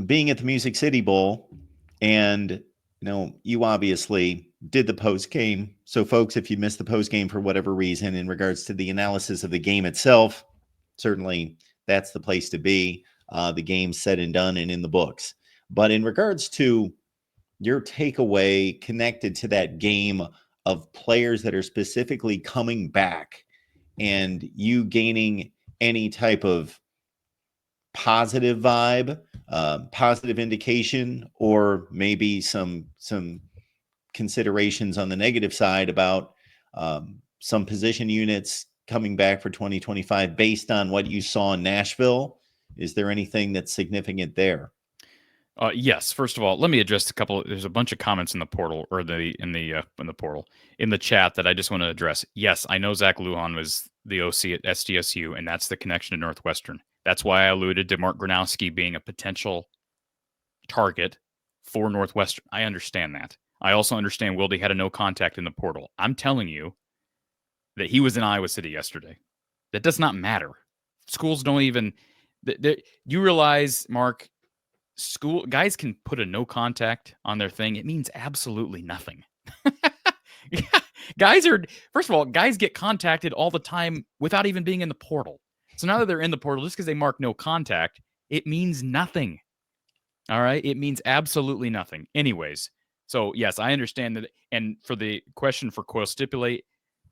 being at the Music City Bowl, and you obviously did the post game. So, folks, if you missed the post game for whatever reason, in regards to the analysis of the game itself, certainly that's the place to be. The game's said and done and in the books. But in regards to your takeaway connected to that game of players that are specifically coming back and you gaining any type of positive vibe, positive indication, or maybe some considerations on the negative side about some position units coming back for 2025 based on what you saw in Nashville. Is there anything that's significant there? Yes. First of all, let me address a couple. There's a bunch of comments in the portal or in the chat that I just want to address. Yes, I know Zach Lujan was the OC at SDSU, and that's the connection to Northwestern. That's why I alluded to Mark Gronowski being a potential target for Northwestern. I understand that. I also understand Wilde had a no contact in the portal. I'm telling you that he was in Iowa City yesterday. That does not matter. Schools don't even. You realize, Mark, school guys can put a no contact on their thing. It means absolutely nothing. Yeah, guys are, first of all, guys get contacted all the time without even being in the portal. So now that they're in the portal, just because they mark no contact, it means nothing. All right, it means absolutely nothing. Anyways, so yes, I understand that. And for the question for Coil Stipulate,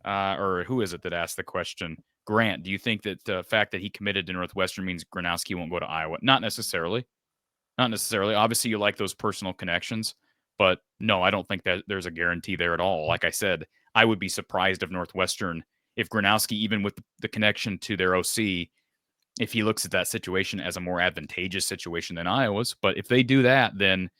or who is it that asked the question? Grant, do you think that the fact that he committed to Northwestern means Gronowski won't go to Iowa? Not necessarily. Not necessarily. Obviously, you like those personal connections, but no, I don't think that there's a guarantee there at all. Like I said, I would be surprised if Northwestern, if Gronowski, even with the connection to their OC, if he looks at that situation as a more advantageous situation than Iowa's. But if they do that, then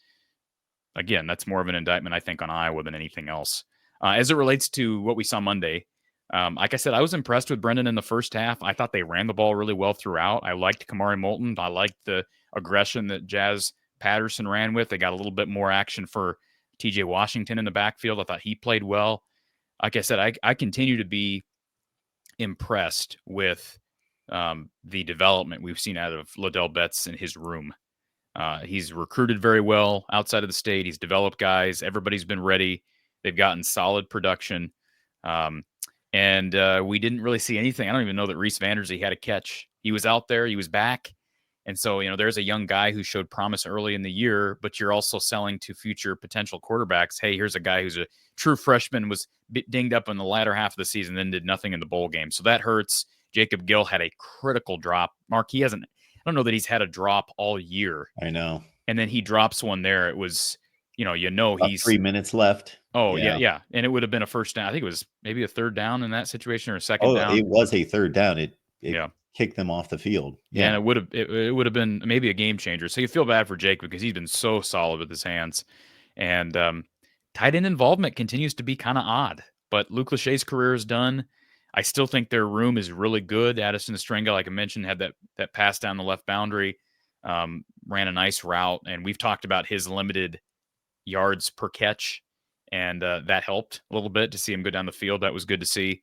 again, that's more of an indictment, I think, on Iowa than anything else. As it relates to what we saw Monday, like I said, I was impressed with Brendan in the first half. I thought they ran the ball really well throughout. I liked Kamari Moulton. I liked the aggression that Jazz Patterson ran with. They got a little bit more action for TJ Washington in the backfield. I thought he played well. Like I said, I continue to be impressed with the development we've seen out of Liddell Betts in his room. He's recruited very well outside of the state. He's developed guys. Everybody's been ready. They've gotten solid production. And we didn't really see anything. I don't even know that Reese Vanderzee had a catch. He was out there. He was back. And so, there's a young guy who showed promise early in the year, but you're also selling to future potential quarterbacks. Hey, here's a guy who's a true freshman, was dinged up in the latter half of the season, then did nothing in the bowl game. So that hurts. Jacob Gill had a critical drop. Mark, I don't know that he's had a drop all year. I know. And then he drops one there. It was, About he's 3 minutes left. Oh, yeah. And it would have been a first down. I think it was maybe a third down in that situation or a second Oh, down. it was a third down. It kicked them off the field. Yeah, and it would have been maybe a game changer. So you feel bad for Jake because he's been so solid with his hands. And tight end involvement continues to be kind of odd. But Luke Lachey's career is done. I still think their room is really good. Addison Estrenga, like I mentioned, had that pass down the left boundary, ran a nice route. And we've talked about his limited yards per catch. And that helped a little bit to see him go down the field. That was good to see.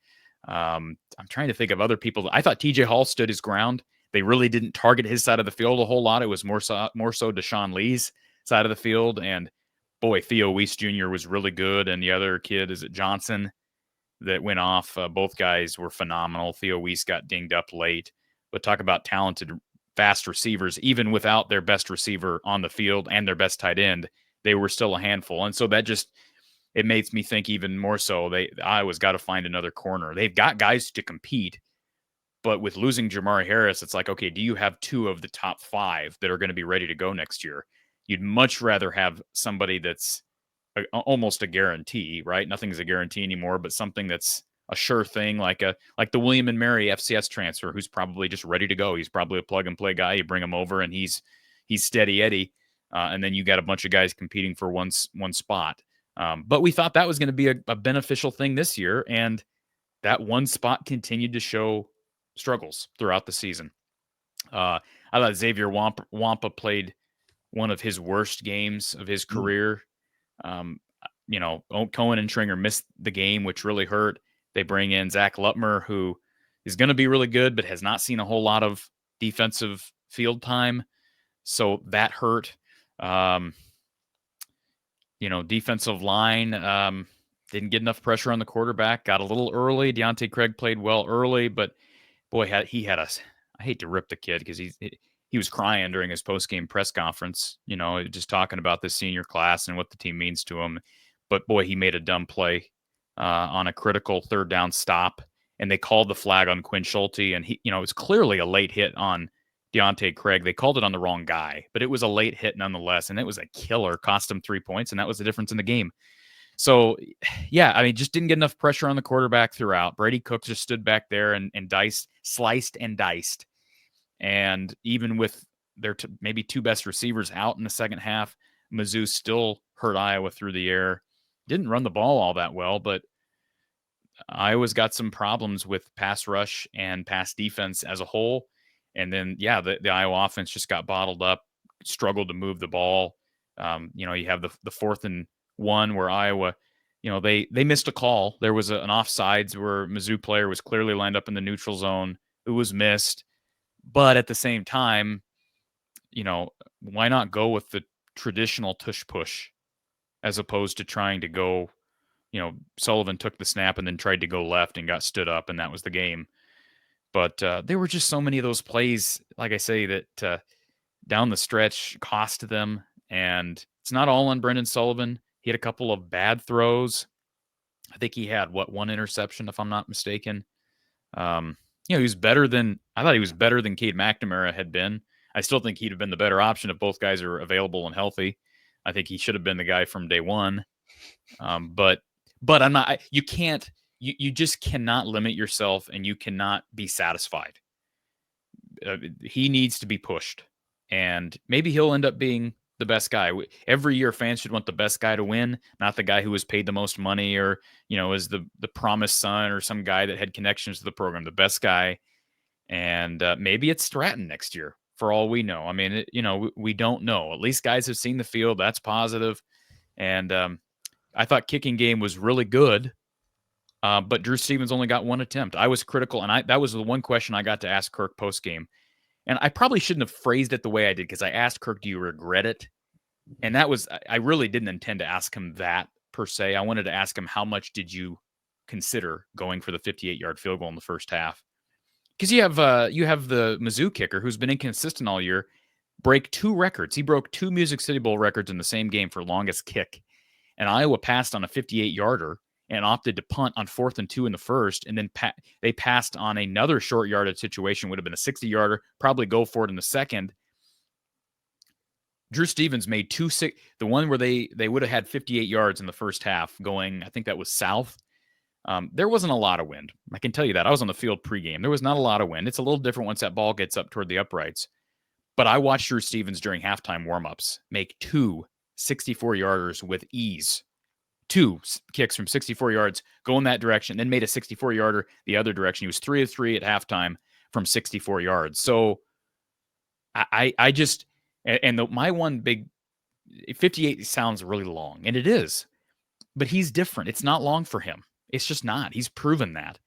I'm trying to think of other people. I thought TJ Hall stood his ground. They really didn't target his side of the field a whole lot. It was more so Deshaun Lee's side of the field. And boy, Theo Weiss Jr. was really good. And the other kid, is it Johnson, that went off? Both guys were phenomenal. Theo Weiss got dinged up late. But talk about talented, fast receivers. Even without their best receiver on the field and their best tight end, they were still a handful. And so that just, it makes me think even more so. Iowa's got to find another corner. They've got guys to compete, but with losing Jamari Harris, it's like, okay, do you have two of the top five that are going to be ready to go next year? You'd much rather have somebody that's almost a guarantee, right? Nothing's a guarantee anymore, but something that's a sure thing, like the William and Mary FCS transfer, who's probably just ready to go. He's probably a plug and play guy. You bring him over, and he's steady Eddie, and then you got a bunch of guys competing for one spot. But we thought that was going to be a beneficial thing this year, and that one spot continued to show struggles throughout the season. I thought Xavier Wampa played one of his worst games of his career. Cohen and Stringer missed the game, which really hurt. They bring in Zach Lutmer, who is going to be really good, but has not seen a whole lot of defensive field time. So that hurt. Um, defensive line didn't get enough pressure on the quarterback. Got a little early. Deontay Craig played well early, but boy, he had us. I hate to rip the kid because he was crying during his post game press conference. Just talking about the senior class and what the team means to him. But boy, he made a dumb play on a critical third down stop, and they called the flag on Quinn Schulte, and it was clearly a late hit on Deontay Craig. They called it on the wrong guy, but it was a late hit nonetheless, and it was a killer. Cost him 3 points, and that was the difference in the game. So, yeah, I mean, just didn't get enough pressure on the quarterback throughout. Brady Cook just stood back there and sliced and diced. And even with their maybe two best receivers out in the second half, Mizzou still hurt Iowa through the air. Didn't run the ball all that well, but Iowa's got some problems with pass rush and pass defense as a whole. And then, yeah, the Iowa offense just got bottled up, struggled to move the ball. You have the 4th and 1 where Iowa, they missed a call. There was an offsides where Mizzou player was clearly lined up in the neutral zone. It was missed. But at the same time, why not go with the traditional tush push as opposed to trying to go, Sullivan took the snap and then tried to go left and got stood up, and that was the game. But there were just so many of those plays, like I say, that down the stretch cost them. And it's not all on Brendan Sullivan. He had a couple of bad throws. I think he had, one interception, if I'm not mistaken. He was better than – I thought he was better than Cade McNamara had been. I still think he'd have been the better option if both guys are available and healthy. I think he should have been the guy from day one. But I'm not – you can't – you just cannot limit yourself, and you cannot be satisfied. He needs to be pushed. And maybe he'll end up being the best guy. Every year, fans should want the best guy to win, not the guy who was paid the most money or, is the promised son or some guy that had connections to the program. The best guy. And maybe it's Stratton next year, for all we know. I mean, we don't know. At least guys have seen the field. That's positive. And I thought kicking game was really good. But Drew Stevens only got one attempt. I was critical, and that was the one question I got to ask Kirk post-game. And I probably shouldn't have phrased it the way I did, because I asked Kirk, do you regret it? And I really didn't intend to ask him that per se. I wanted to ask him, how much did you consider going for the 58-yard field goal in the first half? Because you have the Mizzou kicker, who's been inconsistent all year, break 2 records. He broke 2 Music City Bowl records in the same game for longest kick. And Iowa passed on a 58-yarder and opted to punt on 4th and 2 in the first, and then they passed on another short yardage situation, would have been a 60-yarder, probably go for it in the second. Drew Stevens made the one where they would have had 58 yards in the first half going, I think that was south. There wasn't a lot of wind. I can tell you that. I was on the field pregame. There was not a lot of wind. It's a little different once that ball gets up toward the uprights. But I watched Drew Stevens during halftime warmups make 2 64-yarders with ease. 2 kicks from 64 yards, go in that direction, then made a 64-yarder the other direction. He was 3 of 3 at halftime from 64 yards. So I just, and my one big, 58 sounds really long, and it is, but he's different. It's not long for him. It's just not. He's proven that.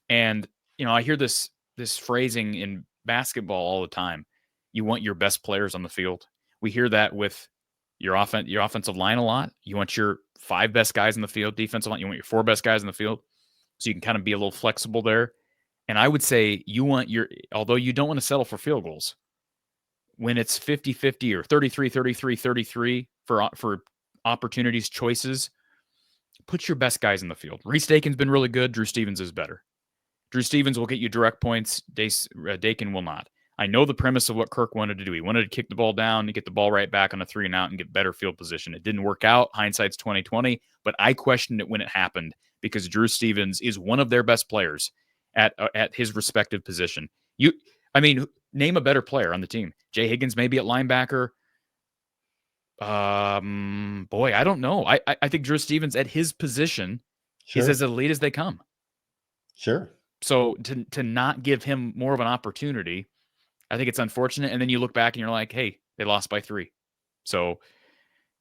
And, I hear this phrasing in basketball all the time. You want your best players on the field. We hear that with your offensive line a lot. You want your 5 best guys in the field, defensive line. You want your 4 best guys in the field, so you can kind of be a little flexible there. And I would say although you don't want to settle for field goals, when it's 50-50 or 33-33-33 for opportunities, choices, put your best guys in the field. Reese Dakin's been really good. Drew Stevens is better. Drew Stevens will get you direct points. Dakin will not. I know the premise of what Kirk wanted to do. He wanted to kick the ball down and get the ball right back on a 3 and out and get better field position. It didn't work out. Hindsight's 2020, but I questioned it when it happened because Drew Stevens is one of their best players at his respective position. Name a better player on the team. Jay Higgins maybe at linebacker. I don't know. I think Drew Stevens at his position is as elite as they come. Sure. So to not give him more of an opportunity, I think it's unfortunate. And then you look back and you're like, hey, they lost by 3. So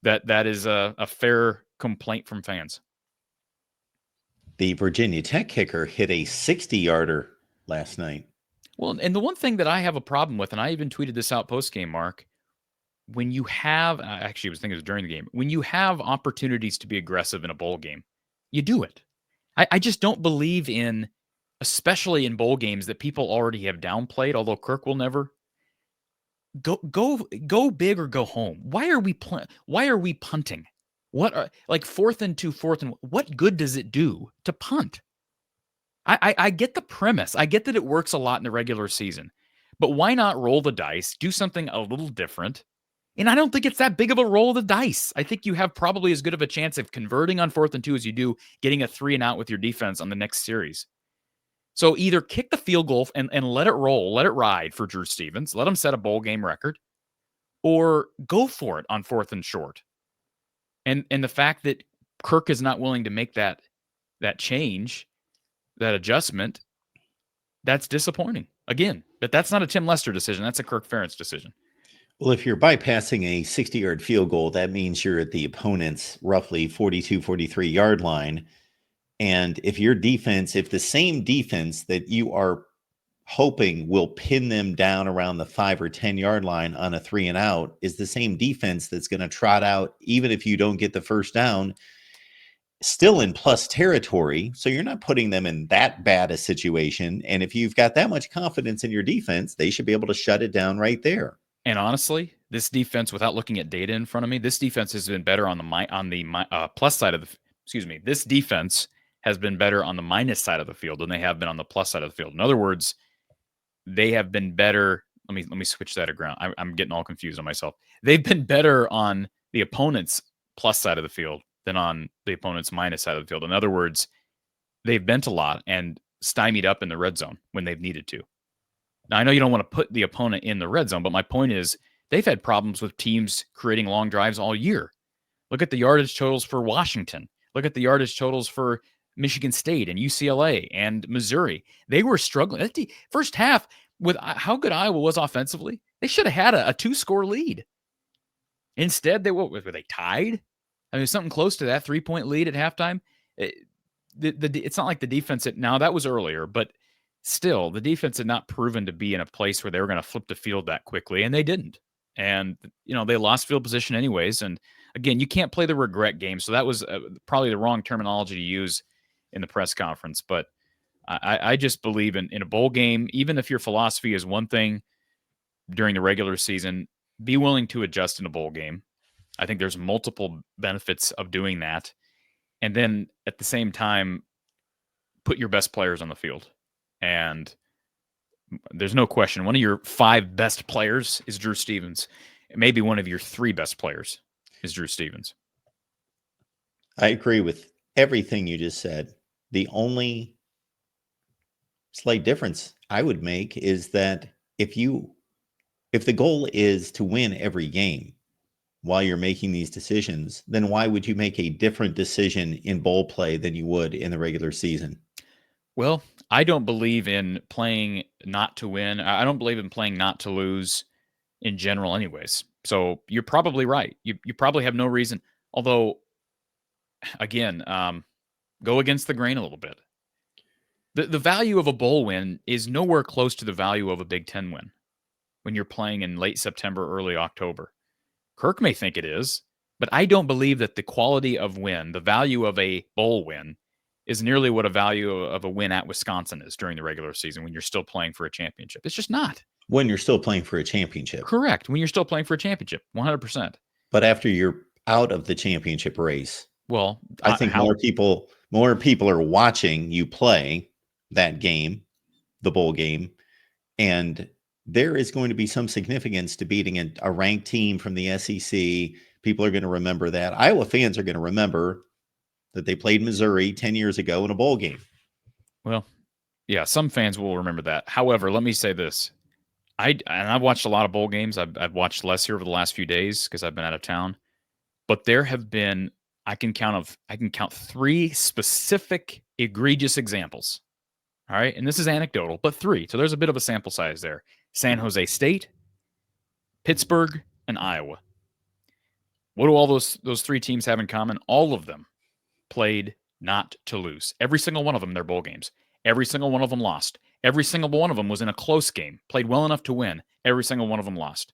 that is a fair complaint from fans. The Virginia Tech kicker hit a 60-yarder last night. Well, and the one thing that I have a problem with, and I even tweeted this out post-game, Mark, when you have, I actually was thinking it was during the game, when you have opportunities to be aggressive in a bowl game, you do it. I just don't believe in, especially in bowl games that people already have downplayed, although Kirk will never. Go big or go home. Why are we punting? What are, like, 4th and 2, 4th and, what good does it do to punt? I get the premise. I get that it works a lot in the regular season, but why not roll the dice, do something a little different? And I don't think it's that big of a roll of the dice. I think you have probably as good of a chance of converting on 4th and 2 as you do getting a 3 and out with your defense on the next series. So either kick the field goal and let it roll, let it ride for Drew Stevens, let him set a bowl game record, or go for it on 4th and short. And the fact that Kirk is not willing to make that change, that adjustment, that's disappointing. Again, but that's not a Tim Lester decision. That's a Kirk Ferentz decision. Well, if you're bypassing a 60-yard field goal, that means you're at the opponent's roughly 42, 43-yard line. And if the same defense that you are hoping will pin them down around the 5 or 10-yard line on a 3 and out is the same defense that's going to trot out, even if you don't get the first down, still in plus territory. So you're not putting them in that bad a situation. And if you've got that much confidence in your defense, they should be able to shut it down right there. And honestly, this defense, without looking at data in front of me, this defense has been better on the plus side of the. Excuse me. This defense has been better on the minus side of the field than they have been on the plus side of the field. In other words, they have been better. Let me switch that around. I'm getting all confused on myself. They've been better on the opponent's plus side of the field than on the opponent's minus side of the field. In other words, they've bent a lot and stymied up in the red zone when they've needed to. Now, I know you don't want to put the opponent in the red zone, but my point is they've had problems with teams creating long drives all year. Look at the yardage totals for Washington. Look at the yardage totals for Michigan State and UCLA and Missouri. They were struggling. First half, with how good Iowa was offensively, they should have had a 2-score lead. Instead, were they tied? I mean, something close to that 3-point lead at halftime. It's not like the defense now that was earlier, but still, the defense had not proven to be in a place where they were going to flip the field that quickly, and they didn't. And, they lost field position anyways. And again, you can't play the regret game. So that was probably the wrong terminology to use in the press conference. But I just believe in a bowl game, even if your philosophy is one thing during the regular season, be willing to adjust in a bowl game. I think there's multiple benefits of doing that. And then at the same time, put your best players on the field. And there's no question, one of your 5 best players is Drew Stevens. Maybe one of your 3 best players is Drew Stevens. I agree with everything you just said. The only slight difference I would make is that if the goal is to win every game while you're making these decisions, then why would you make a different decision in bowl play than you would in the regular season? Well, I don't believe in playing not to win. I don't believe in playing not to lose in general anyways. So you're probably right. You probably have no reason. Although, again, go against the grain a little bit. The value of a bowl win is nowhere close to the value of a Big Ten win when you're playing in late September, early October. Kirk may think it is, but I don't believe that the quality of win, the value of a bowl win, is nearly what a value of a win at Wisconsin is during the regular season when you're still playing for a championship. It's just not. When you're still playing for a championship. Correct. When you're still playing for a championship, 100%. But after you're out of the championship race, well, I think more people are watching you play that game, the bowl game, and there is going to be some significance to beating a ranked team from the SEC. People are going to remember that. Iowa fans are going to remember that they played Missouri 10 years ago in a bowl game. Well, yeah, some fans will remember that. However, let me say this. I've watched a lot of bowl games. I've watched less here over the last few days because I've been out of town. But there have been, I can count 3 specific egregious examples. All right. And this is anecdotal, but 3. So there's a bit of a sample size there. San Jose State, Pittsburgh, and Iowa. What do all those 3 teams have in common? All of them played not to lose. Every single one of them, their bowl games. Every single one of them lost. Every single one of them was in a close game, played well enough to win. Every single one of them lost.